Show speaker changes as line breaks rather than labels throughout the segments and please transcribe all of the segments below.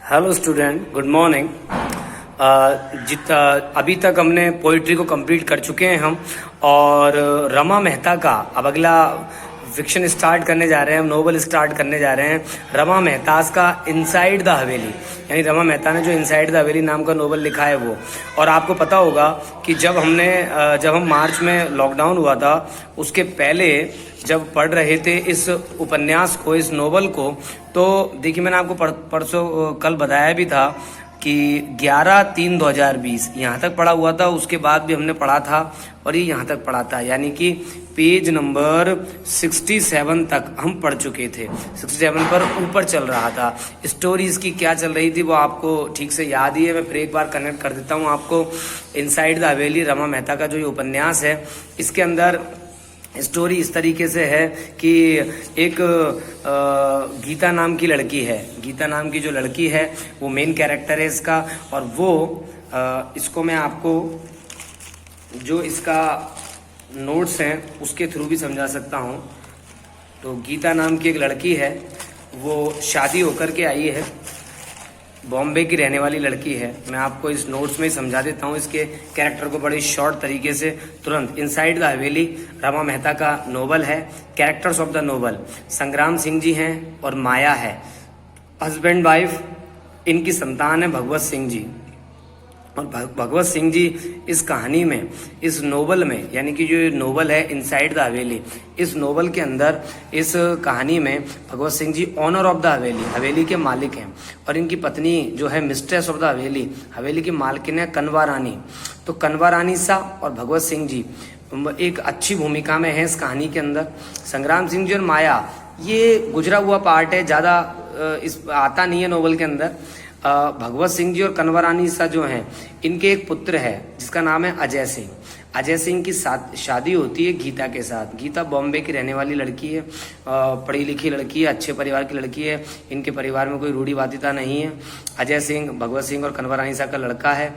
Hello student, good morning. अभी तक हमने पोइट्री को कंप्लीट कर चुके हैं हम, और रमा मेहता का अब अगला फिक्शन स्टार्ट करने जा रहे हैं, हम नोवेल स्टार्ट करने जा रहे हैं रमा मेहताज का इनसाइड द हवेली। यानी रमा मेहता ने जो इनसाइड द हवेली नाम का नोवेल लिखा है वो। और आपको पता होगा कि जब हम मार्च में लॉकडाउन हुआ था उसके पहले जब पढ़ रहे थे इस उपन्यास को, इस नोवेल को, तो देखिए मैंने आपको परसों कल बताया भी था कि 11/3/2020 यहाँ तक पढ़ा हुआ था। उसके बाद भी हमने पढ़ा था और ये यहाँ तक पढ़ा था, यानी कि पेज नंबर 67 तक हम पढ़ चुके थे। 67 पर ऊपर चल रहा था। स्टोरी इसकी क्या चल रही थी वो आपको ठीक से याद ही है। मैं फिर एक बार कनेक्ट कर देता हूँ आपको। इनसाइड द हवेली रमा मेहता का जो ये उपन्यास है, इसके अंदर स्टोरी इस तरीके से है कि एक गीता नाम की लड़की है। गीता नाम की जो लड़की है वो मेन कैरेक्टर है इसका। और वो इसको मैं आपको जो इसका नोट्स हैं उसके थ्रू भी समझा सकता हूँ। तो गीता नाम की एक लड़की है, वो शादी होकर के आई है, बॉम्बे की रहने वाली लड़की है। मैं आपको इस नोट्स में ही समझा देता हूँ इसके कैरेक्टर को बड़ी शॉर्ट तरीके से तुरंत। इनसाइड द हवेली रमा मेहता का नोवेल है। कैरेक्टर्स ऑफ द नोवेल संग्राम सिंह जी हैं और माया है, हस्बैंड वाइफ। इनकी संतान है भगवत सिंह जी। और भगवत सिंह जी इस कहानी में, इस नोवेल में, यानी कि जो नोवेल है इनसाइड द हवेली, इस नोवेल के अंदर, इस कहानी में Bhagwat Singh ji honour of the haveli, हवेली के मालिक हैं। और इनकी पत्नी जो है मिस्ट्रेस ऑफ द हवेली, हवेली की मालकिन है कनवा रानी। तो कनवा रानी सा और भगवत सिंह जी एक अच्छी भूमिका में है इस कहानी के अंदर। संग्राम सिंह जी और माया ये गुजरा हुआ पार्ट है, ज़्यादा इस आता नहीं है नोवेल के अंदर। भगवत सिंह जी और कनवा रानी सा जो हैं, इनके एक पुत्र है जिसका नाम है अजय सिंह। अजय सिंह की शादी होती है गीता के साथ। गीता बॉम्बे की रहने वाली लड़की है, पढ़ी लिखी लड़की है, अच्छे परिवार की लड़की है। इनके परिवार में कोई रूढ़िवादिता नहीं है। अजय सिंह भगवत सिंह और कनवा रानी सा का लड़का है।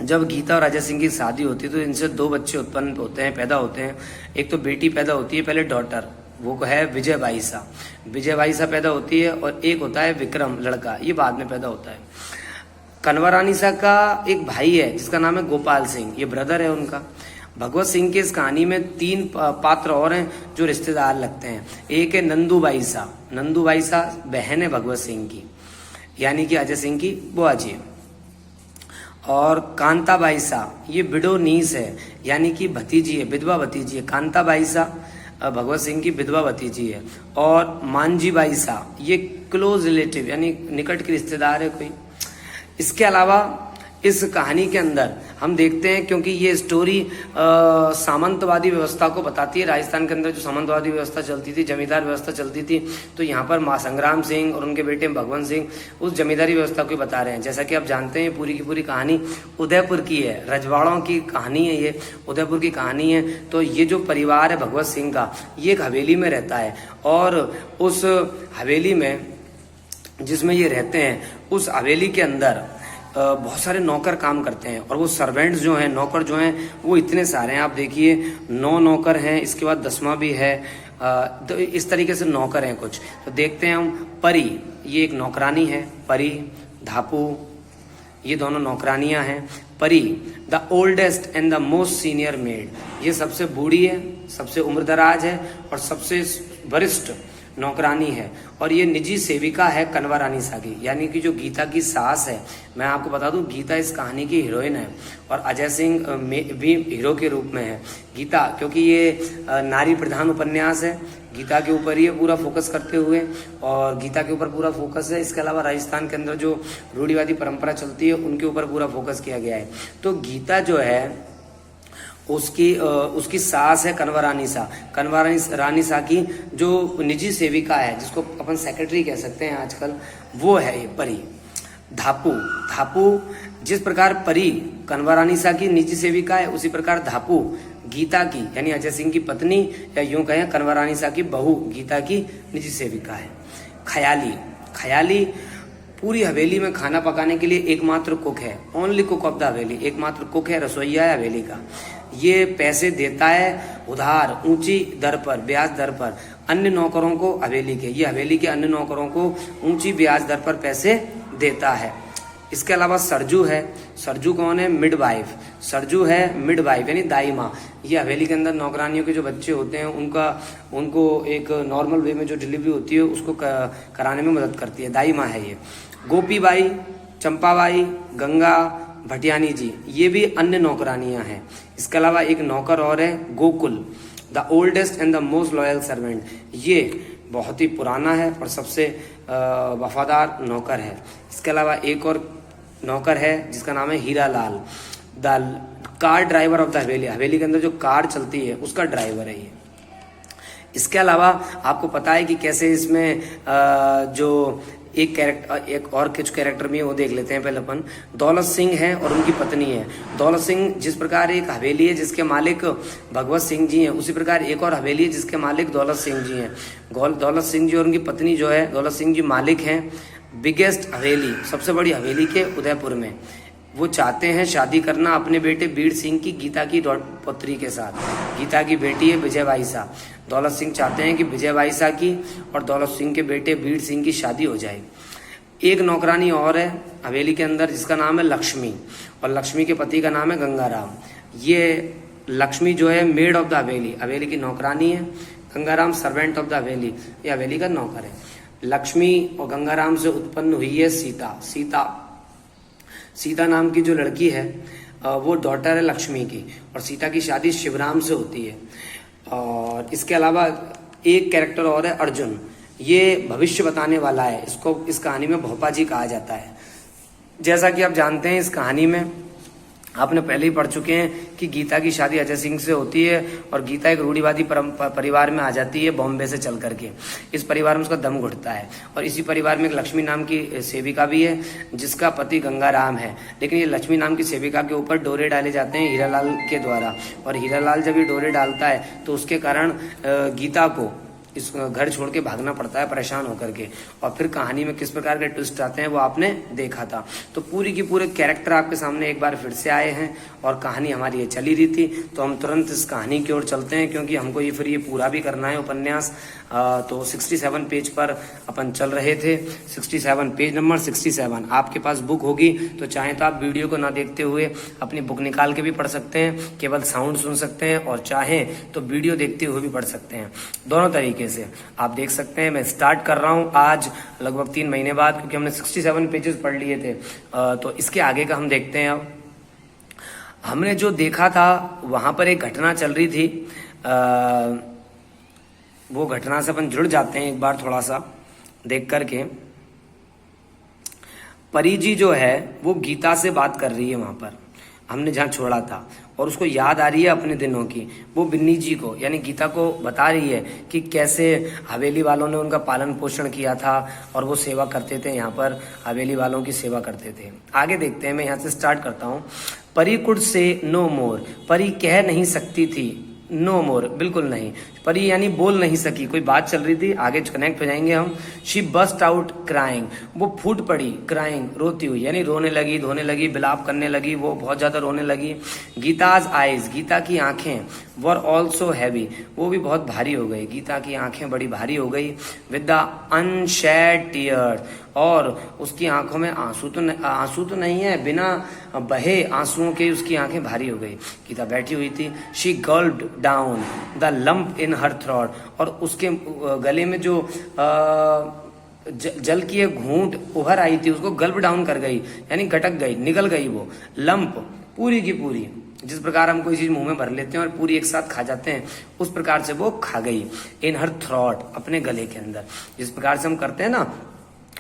जब गीता और अजय सिंह की शादी होती है तो इनसे 2 बच्चे उत्पन्न होते हैं, पैदा होते हैं। एक तो बेटी पैदा होती है, पहले डॉटर, वो है विजय बाईसा। विजय बाईसा पैदा होती है। और एक होता है विक्रम लड़का, ये बाद में पैदा होता है। कनवा रानी सा का एक भाई है जिसका नाम है गोपाल सिंह, ये ब्रदर है उनका। भगवत सिंह की इस कहानी में 3 पात्र और हैं जो रिश्तेदार लगते हैं। एक है नंदू बाईसा। नंदू बाईसा बहन है भगवत सिंह की, यानी कि अजय सिंह की बुआ जी। और कांता बाईसा ये विडो नीस है, यानी कि भतीजी है, विधवा भतीजी है। कांता बाईसा भगवत सिंह की विधवा भतीजी है। और मांझी बाईसा ये क्लोज रिलेटिव, यानी निकट के रिश्तेदार है कोई। इसके अलावा इस कहानी के अंदर हम देखते हैं, क्योंकि ये स्टोरी सामंतवादी व्यवस्था को बताती है। राजस्थान के अंदर जो सामंतवादी व्यवस्था चलती थी, जमींदार व्यवस्था चलती थी, तो यहाँ पर माँ संग्राम सिंह और उनके बेटे भगवंत सिंह उस जमींदारी व्यवस्था को बता रहे हैं। जैसा कि आप जानते हैं पूरी की पूरी कहानी उदयपुर की है, रजवाड़ों की कहानी है, ये उदयपुर की कहानी है। तो ये जो परिवार है भगवत सिंह का, ये एक हवेली में रहता है। और उस हवेली में जिसमें ये रहते हैं, उस हवेली के अंदर बहुत सारे नौकर काम करते हैं। और वो सर्वेंट्स जो हैं, नौकर जो हैं, वो इतने सारे हैं। आप देखिए 9 नौकर हैं, इसके बाद 10वां भी है। तो इस तरीके से नौकर हैं कुछ। तो देखते हैं हम। परी ये एक नौकरानी है, परी। धापू ये दोनों नौकरानियां हैं। परी the oldest and the most senior made, ये सबसे बूढ़ी है, सबसे उम्रदराज है और सबसे वरिष्ठ नौकरानी है। और ये निजी सेविका है कनवा रानी सा की, यानी कि जो गीता की सास है। मैं आपको बता दूं गीता इस कहानी की हीरोइन है और अजय सिंह भी हीरो के रूप में है। गीता, क्योंकि ये नारी प्रधान उपन्यास है, गीता के ऊपर ही पूरा फोकस करते हुए, और गीता के ऊपर पूरा फोकस है। इसके अलावा राजस्थान के अंदर जो रूढ़िवादी परंपरा चलती है उनके ऊपर पूरा फोकस किया गया है। तो गीता जो है उसकी सास है कनवा रानी सा। कनवा रानी सा की जो निजी सेविका है, जिसको अपन सेक्रेटरी कह सकते हैं आजकल, वो है ये परी। धापू जिस प्रकार परी कनवा रानी सा की निजी सेविका है, उसी प्रकार धापू गीता की, यानी अजय सिंह की पत्नी, या यूं कहें कनवा रानी सा की बहू, गीता की निजी सेविका है। खयाली पूरी हवेली में खाना पकाने के लिए एकमात्र कुक है, ओनली कुक ऑफ द हवेली, एकमात्र कुक है, रसोईया है हवेली का। ये पैसे देता है उधार, ऊंची दर पर, ब्याज दर पर अन्य नौकरों को, हवेली के, ये हवेली के अन्य नौकरों को ऊंची ब्याज दर पर पैसे देता है। इसके अलावा सरजू है। सरजू कौन है? मिडवाइफ। सरजू है मिडवाइफ यानी दाई माँ। ये हवेली के अंदर नौकरानियों के जो बच्चे होते हैं उनको एक नॉर्मल वे में जो डिलीवरी होती है उसको कराने में मदद करती है, दाई माँ है ये। गोपीबाई, चंपाबाई, गंगा, भटियानी जी, ये भी अन्य नौकरानियां हैं। इसके अलावा एक नौकर और है, Gokul, the oldest and the most loyal servant. ये बहुत ही पुराना है और सबसे वफादार नौकर है। इसके अलावा एक और नौकर है जिसका नाम है Hira Lal, the car driver of the haveli. हवेली के अंदर जो कार चलती है उसका ड्राइवर है ये। इसके अलावा आपको पता है कि कैसे इसमें जो एक और कुछ कैरेक्टर भी है वो देख लेते हैं पहले अपन। दौलत सिंह है और उनकी पत्नी है। दौलत सिंह जिस प्रकार एक हवेली है जिसके मालिक भगवत सिंह जी हैं, उसी प्रकार एक और हवेली है जिसके मालिक दौलत सिंह जी हैं। दौलत सिंह जी और उनकी पत्नी जो है, दौलत सिंह जी मालिक हैं बिगेस्ट हवेली, सबसे बड़ी हवेली के उदयपुर में। वो चाहते हैं शादी करना अपने बेटे बीर सिंह की गीता की पुत्री के साथ। गीता की बेटी है विजय बाईसा। दौलत सिंह चाहते हैं कि विजय बाईसा की और दौलत सिंह के बेटे बीर सिंह की शादी हो जाए। एक नौकरानी और है हवेली के अंदर जिसका नाम है लक्ष्मी, और लक्ष्मी के पति का नाम है गंगाराम। ये लक्ष्मी जो है मेड ऑफ द हवेली, हवेली की नौकरानी है। गंगाराम सर्वेंट ऑफ द हवेली, ये हवेली का नौकर है। लक्ष्मी और गंगाराम से उत्पन्न हुई है सीता। सीता नाम की जो लड़की है वो डॉटर है लक्ष्मी की, और सीता की शादी शिवराम से होती है। और इसके अलावा एक कैरेक्टर और है अर्जुन, ये भविष्य बताने वाला है। इसको इस कहानी में भोपा जी कहा जाता है। जैसा कि आप जानते हैं इस कहानी में आपने पहले ही पढ़ चुके हैं कि गीता की शादी अजय सिंह से होती है और गीता एक रूढ़िवादी परिवार में आ जाती है बॉम्बे से चल करके। इस परिवार में उसका दम घुटता है, और इसी परिवार में एक लक्ष्मी नाम की सेविका भी है जिसका पति गंगाराम है। लेकिन ये लक्ष्मी नाम की सेविका के ऊपर डोरे डाले जाते हैं हीरालाल के द्वारा, और हीरालाल जब ये डोरे डालता है तो उसके कारण गीता को इस घर छोड़ के भागना पड़ता है परेशान होकर के। और फिर कहानी में किस प्रकार के ट्विस्ट आते हैं वो आपने देखा था। तो पूरी की पूरे कैरेक्टर आपके सामने एक बार फिर से आए हैं, और कहानी हमारी ये चली रही थी। तो हम तुरंत इस कहानी की ओर चलते हैं क्योंकि हमको ये फिर ये पूरा भी करना है उपन्यास। तो 67 पेज पर अपन चल रहे थे। 67 पेज नंबर 67 आपके पास बुक होगी तो चाहे तो आप वीडियो को ना देखते हुए अपनी बुक निकाल के भी पढ़ सकते हैं, केवल साउंड सुन सकते हैं, और चाहें तो वीडियो देखते हुए भी पढ़ सकते हैं। दोनों तरीके से आप देख सकते हैं। मैं स्टार्ट कर रहा हूं आज लगभग 3 महीने बाद, क्योंकि हमने 67 पेजेस पढ़ लिए थे। तो इसके आगे का हम देखते हैं। अब हमने जो देखा था वहां पर एक घटना चल रही थी, वो घटना से अपन जुड़ जाते हैं एक बार थोड़ा सा देख करके। परी जी जो है वो गीता से बात कर रही है वहां पर, हमने जहाँ छोड़ा था, और उसको याद आ रही है अपने दिनों की। वो बिन्नी जी को यानी गीता को बता रही है कि कैसे हवेली वालों ने उनका पालन पोषण किया था और वो सेवा करते थे, यहाँ पर हवेली वालों की सेवा करते थे। आगे देखते हैं, मैं यहाँ से स्टार्ट करता हूँ। परी कुड से नो मोर, परी कह नहीं सकती थी, नो मोर बिल्कुल नहीं, परी यानी बोल नहीं सकी, कोई बात चल रही थी, आगे कनेक्ट हो जाएंगे हम। शी बस्ट आउट क्राइंग, वो फूट पड़ी, क्राइंग रोती हुई यानी रोने लगी, धोने लगी, बिलाप करने लगी, वो बहुत ज्यादा रोने लगी। गीताज आईज, गीता की आंखें वर ऑल्सो हैवी, वो भी बहुत भारी हो गई, गीता की आंखें बड़ी भारी हो गई। विद द अनशेड टीयर्स, और उसकी आंखों में आंसू तो नहीं है, बिना बहे आंसुओं के उसकी आंखें भारी हो गई। गीता बैठी हुई थी। She gulped down the lump in her throat, और उसके गले में जो जल की एक घूंट उभर आई थी उसको गल्प डाउन कर गई, यानी गटक गई, निगल गई वो लंप पूरी की पूरी। जिस प्रकार हम कोई चीज मुंह में भर लेते हैं और पूरी एक साथ खा जाते हैं, उस प्रकार से वो खा गई। इन हर थ्रोट, अपने गले के अंदर, जिस प्रकार से हम करते हैं ना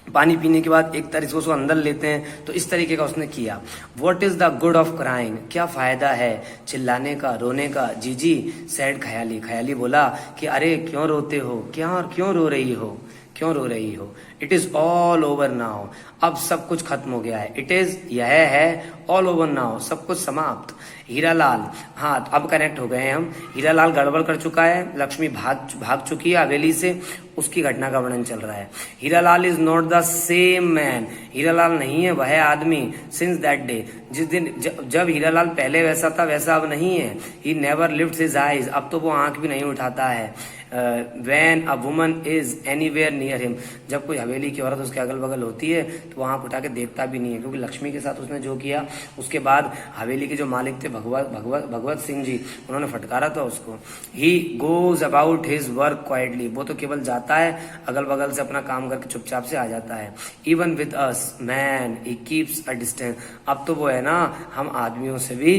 पानी पीने के बाद एक तरीके से उसको अंदर लेते हैं, तो इस तरीके का उसने किया। What is the good of crying, क्या फायदा है चिल्लाने का, रोने का। जीजी सैड खयाली, खयाली बोला कि अरे क्यों रोते हो, क्यों रो रही हो, क्यों रो रही हो। It is all over now, अब सब कुछ खत्म हो गया है। इट इज, यह है, ऑल ओवर नाउ, सब कुछ समाप्त। हीरालाल, हाँ अब कनेक्ट हो गए हैं हम। हीरालाल गड़बड़ कर चुका है, लक्ष्मी भाग चुकी है हवेली से, उसकी घटना का वर्णन चल रहा है। Hiralal is not the same man, Hiralal नहीं है वह आदमी। सिंस दैट डे, जिस दिन जब हीरालाल पहले वैसा था वैसा अब नहीं है। He never lifts his eyes, अब तो वो आंख भी नहीं उठाता है। When a woman is anywhere near him, जब कोई हवेली की औरत उसके अगल बगल होती है तो आंख उठा के देखता भी नहीं है, क्योंकि लक्ष्मी के साथ उसने जो किया उसके बाद हवेली के जो मालिक थे भगवत सिंह जी, उन्होंने फटकारा था उसको। He goes about his work quietly, वो तो केवल जाता है अगल बगल से अपना काम करके चुपचाप से आ जाता है। Even with us man he keeps a distance, अब तो वो है ना हम आदमियों से भी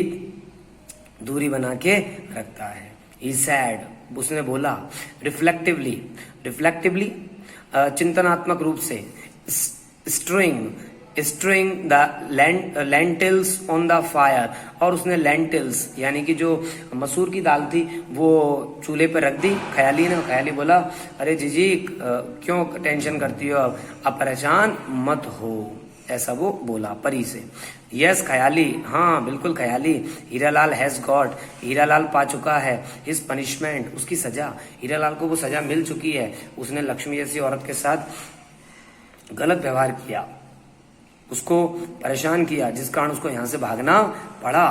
दूरी बना के रखता है। ही सैड, उसने बोला। रिफ्लेक्टिवली चिंतनात्मक रूप से। String the lentils on the fire, और उसने लेंटिल्स यानी कि जो मसूर की दाल थी वो चूल्हे पर रख दी। ख्याली बोला अरे जीजी क्यों टेंशन करती हो, अब परेशान मत हो, ऐसा वो बोला परी से। यस ख्याली, हाँ बिल्कुल ख्याली। हीरालाल हैज गॉट, हीरालाल पा चुका है हिज पनिशमेंट, उसकी सजा। हीरालाल को वो सजा मिल चुकी है, उसने लक्ष्मी जैसी औरत के साथ गलत व्यवहार किया, उसको परेशान किया, जिस कारण उसको यहाँ से भागना पड़ा।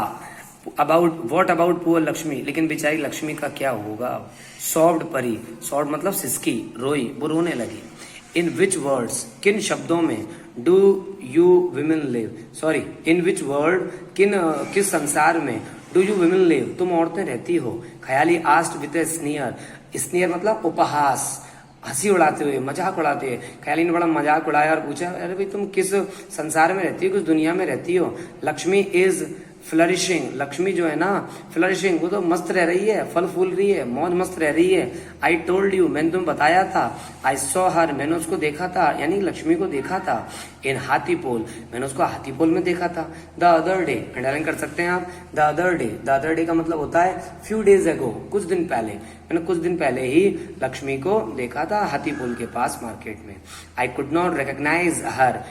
वॉट अबाउट पुअर लक्ष्मी, लेकिन बेचारी लक्ष्मी का क्या होगा। सॉफ्ट परी, सॉफ्ट मतलब सिसकी, रोई, वो रोने लगी। इन विच वर्ड्स, किन शब्दों में, do you women live, sorry in which word, किस संसार में, डू यू विमेन लिव, तुम औरतें रहती हो। ख्याली आस्क्ड विद ए स्नीयर, स्नीयर मतलब उपहास, हंसी उड़ाते हुए, मजाक उड़ाते हुए। ख्याली ने बड़ा मजाक उड़ाया और पूछा अरे भाई तुम किस संसार में रहती हो, किस दुनिया में रहती हो। लक्ष्मी इज फ्लरिशिंग, लक्ष्मी जो है ना फ्लरिशिंग, वो तो मस्त रह रही है, फल फूल रही है, मौज मस्त रह रही है। आई टोल्ड यू, मैंने तुम्हें बताया था। आई सॉ हर, मैंने उसको देखा था, यानी लक्ष्मी को देखा था। इन हाथीपोल, मैंने उसको हाथीपोल में देखा था। द अदर डे, अंडरलाइन कर सकते हैं आप। द अदर डे का मतलब होता है फ्यू डेज एगो, कुछ दिन पहले, मैंने कुछ दिन पहले ही लक्ष्मी को देखा था हाथीपोल के पास मार्केट में। आई कुड नॉट रिकॉग्नाइज हर,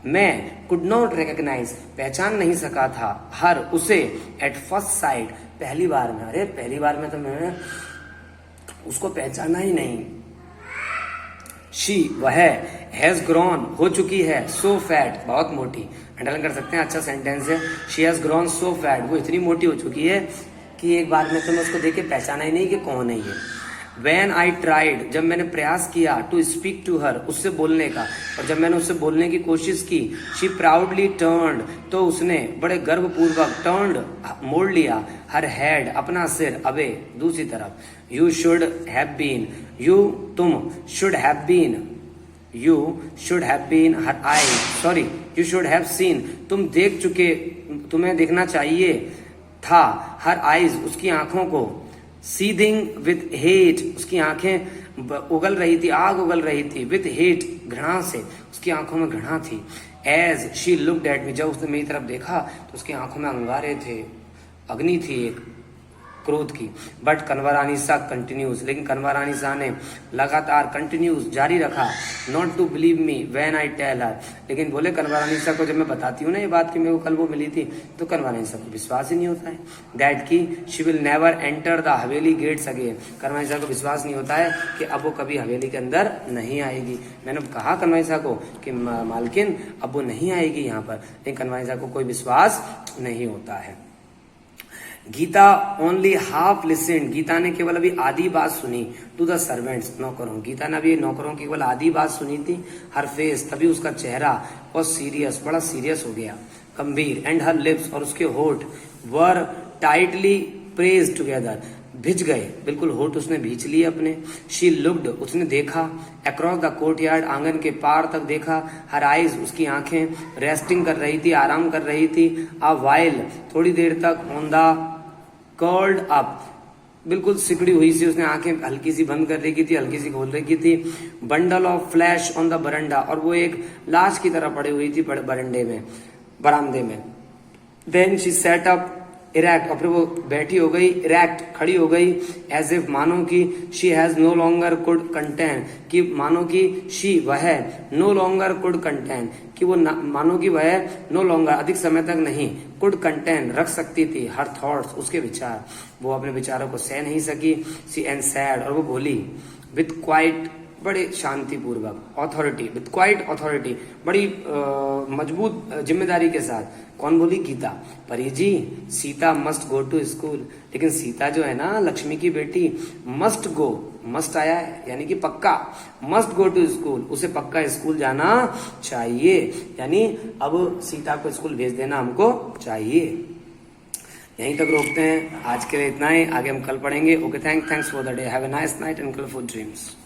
मैं कुड नॉट रिकॉग्नाइज पहचान नहीं सका था, हर उसे, एट फर्स्ट साइट पहली बार में, अरे पहली बार में तो मैंने उसको पहचाना ही नहीं। शी वह, हैज ग्रोन हो चुकी है, सो फैट बहुत मोटी, अंडरलाइन कर सकते हैं, अच्छा सेंटेंस है। She has grown so fat, वो इतनी मोटी हो चुकी है कि एक बार में तो मैं उसको देख के पहचाना ही नहीं कि कौन है ये। When I tried, जब मैंने प्रयास किया, टू स्पीक टू हर, उससे बोलने का, और जब मैंने उससे बोलने की कोशिश की, शी प्राउडली टर्न्ड, तो उसने बड़े गर्वपूर्वक टर्न्ड मोड़ लिया, हर हेड अपना सिर, अवे दूसरी तरफ। You should have been, you तुम, should have been, you should have been her I, sorry you should have seen, तुम देख चुके, तुम्हें देखना चाहिए था, हर आईज उसकी आंखों को, सीथिंग विथ हेट, उसकी आंखें उगल रही थी, आग उगल रही थी, विथ हेट घृणा से, उसकी आंखों में घृणा थी। As she looked at me, जब उसने मेरी तरफ देखा तो उसकी आंखों में अंगारे थे, अग्नि थी एक क्रोध की। बट कन्वरानिसा कंटिन्यूज, लेकिन कन्वरानिसा ने लगातार कंटिन्यूज जारी रखा, not to believe me when I tell her, लेकिन बोले कन्वरानिसा को जब मैं बताती हूँ ना ये बात कि मेरे को कल वो मिली थी, तो कन्वरानिसा को विश्वास ही नहीं होता है। दैट की she will never enter the Haveli gets again, कन्वरानिसा को विश्वास नहीं होता है कि अब वो कभी हवेली के अंदर नहीं आएगी। मैंने कहा कन्वरानिसा को कि मालकिन अब वो नहीं आएगी यहाँ पर, लेकिन कन्वरानिसा को कोई विश्वास नहीं होता है। Gita only half listen, Gita ने केवल अभी आधी बात सुनी, टू द सर्वेंट्स, नौकरों, गीता ने अभी नौकरों की केवल आधी बात सुनी थी। हर फेस, तभी उसका चेहरा बहुत सीरियस, बड़ा सीरियस हो गया, गंभीर। एंड हर लिप्स, और उसके होठ, वर टाइटली प्रेस्ड टुगेदर, भिज गए, बिल्कुल होठ उसने भींच लिए अपने। शी लुक्ड, उसने देखा, अक्रॉस द कोर्टयार्ड, आंगन के पार तक देखा। हर आइज, उसकी आंखें, रेस्टिंग कर रही थी, आराम कर रही थी। अ वाइल, थोड़ी देर तक, ऑन द कर्ल्ड अप, बिल्कुल सिकड़ी हुई सी, उसने आंखें हल्की सी बंद कर रखी थी, हल्की सी खोल रखी थी। Bundle of flash on the verandah, और वो एक लाश की तरह पड़ी हुई थी बरंडे में, बरामदे में। Then she set up erect, और फिर वो बैठी हो गई, इरेक्ट खड़ी हो गई, एज इफ मानो की she has no longer could contain, कि मानो की शी वह नो लॉन्गर कुड कंटेन, कि वो मानो की वह नो लॉन्गर अधिक समय तक नहीं, कुड कंटेन रख सकती थी, हर थॉट्स उसके विचार, वो अपने विचारों को सह नहीं सकी। सी एंड सैड, और वो बोली विथ क्वाइट, बड़े शांतिपूर्वक, ऑथोरिटी, विद क्वाइट ऑथोरिटी, बड़ी मजबूत जिम्मेदारी के साथ। कौन बोली? Geeta. Pari ji, Sita must go to school. लेकिन सीता जो है ना, लक्ष्मी की बेटी, मस्ट गो, मस्ट आया है यानी कि पक्का, मस्ट गो टू स्कूल, उसे पक्का स्कूल जाना चाहिए, यानी अब सीता को स्कूल भेज देना हमको चाहिए। यहीं तक रोकते हैं, आज के लिए इतना ही, आगे हम कल पढ़ेंगे। Okay, thanks for the day, have a nice night and colourful dreams.